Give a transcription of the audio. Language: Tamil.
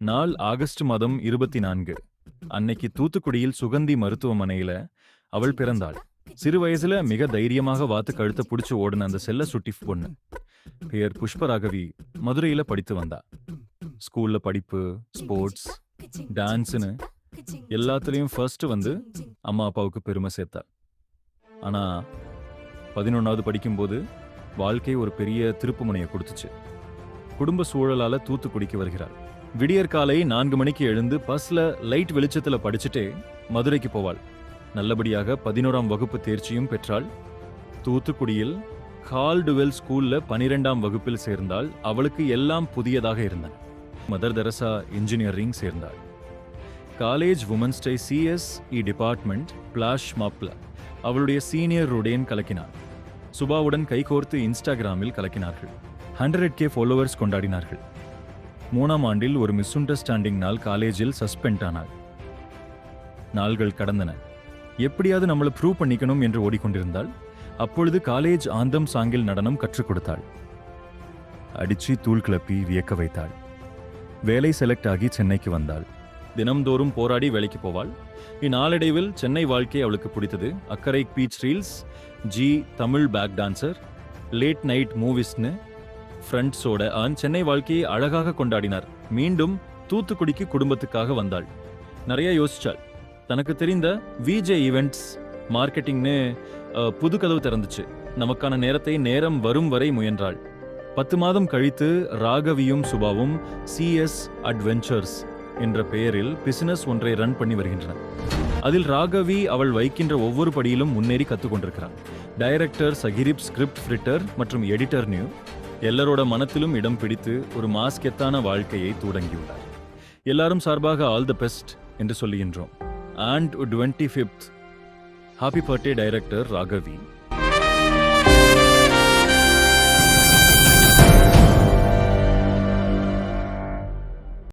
நாள் ஆகஸ்ட் மாதம் 24. அன்னைக்கு தூத்துக்குடியில் சுகந்தி மருத்துவமனையில அவள் பிறந்தாள். சிறு வயசுல மிக தைரியமாக வாத்து கழுத்தை புடிச்சு ஓடுன அந்த செல்ல சுட்டி பொண்ணு பெயர் புஷ்பராகவி மதுரையில படித்து வந்தா. ஸ்கூல்ல படிப்பு, ஸ்போர்ட்ஸ், டான்ஸ்னு எல்லாத்துலயும் ஃபர்ஸ்ட் வந்து அம்மா அப்பாவுக்கு பெருமை சேர்த்தா. ஆனா 11வது படிக்கும்போது வாழ்க்கை ஒரு பெரிய திருப்புமுனையை கொடுத்துச்சு. குடும்ப சூழலால தூத்துக்குடிக்கு வருகிறாள். விடியற் காலை 4 மணிக்கு எழுந்து பஸ்ல லைட் வெளிச்சத்துல படிச்சுட்டே மதுரைக்கு போவாள். நல்லபடியாக 11ஆம் வகுப்பு தேர்ச்சியும் பெற்றாள். தூத்துக்குடியில் கால்டுவெல் ஸ்கூல்ல 12ஆம் வகுப்பில் சேர்ந்தாள். அவளுக்கு எல்லாம் புதியதாக இருந்தன. மதர் தெரசா இன்ஜினியரிங் சேர்ந்தாள். College women's day CSE department flash மாப்ல அவளுடைய சீனியர் ருடேன் கலக்கினாள். சுபாவுடன் கைகோர்த்து இன்ஸ்டாகிராமில் கலக்கினார்கள். 100K ஃபாலோவர்ஸ் கொண்டாடினார்கள். 3ஆம் ஆண்டில் ஒரு மிஸ் அண்டர்ஸ்டாண்டிங் நாள் காலேஜில் சஸ்பெண்ட் ஆனாள். நாள்கள் கடந்தன. எப்படியாவது நம்மளை ப்ரூவ் பண்ணிக்கணும் என்று ஓடிக்கொண்டிருந்தாள். அப்பொழுது காலேஜ் ஆந்தம் சாங்கில் நடனம் கற்றுக் கொடுத்தாள். அடிச்சு தூள் கிளப்பி வியக்க வைத்தாள். வேலை செலக்ட் ஆகி சென்னைக்கு வந்தாள். தினம்தோறும் போராடி வேலைக்கு போவாள். இந்நாளடைவில் சென்னை வாழ்க்கை அவளுக்கு பிடித்தது. Akkarai beach reels, Tamil back dancer, late night மூவிஸ்னு ஃப்ரெண்ட்ஸோட சென்னை வாழ்க்கையை அழகாக கொண்டாடினார். மீண்டும் தூத்துக்குடிக்கு குடும்பத்துக்காக வந்தாள். நிறைய யோசிச்சாள். தனக்கு தெரிந்த VJ ஈவெண்ட்ஸ் மார்க்கெட்டிங்னு புது கதவு திறந்துச்சு. நமக்கான நேரம் வரும் வரை முயன்றாள். 10 மாதம் கழித்து ராகவியும் சுபாவும் CS அட்வென்ச்சர்ஸ் என்ற பெயரில் பிசினஸ் ஒன்றை ரன் பண்ணி வருகின்றனர். அதில் ராகவி அவள் வைக்கின்ற ஒவ்வொரு படியிலும் முன்னேறி கற்றுக்கொண்டிருக்கிறாள். டைரக்டர், சகிரிப், ஸ்கிரிப்ட் ஃபிரிட்டர் மற்றும் எடிட்டர் எல்லாரோட மனத்திலும் இடம் பிடித்து ஒரு மாஸ்கெத்தான வாழ்க்கையை தொடங்கியுள்ளார். எல்லாரும் சார்பாக ஆல் தி பெஸ்ட் என்று சொல்லுகின்றோம். And 25th happy birthday director Raghavi.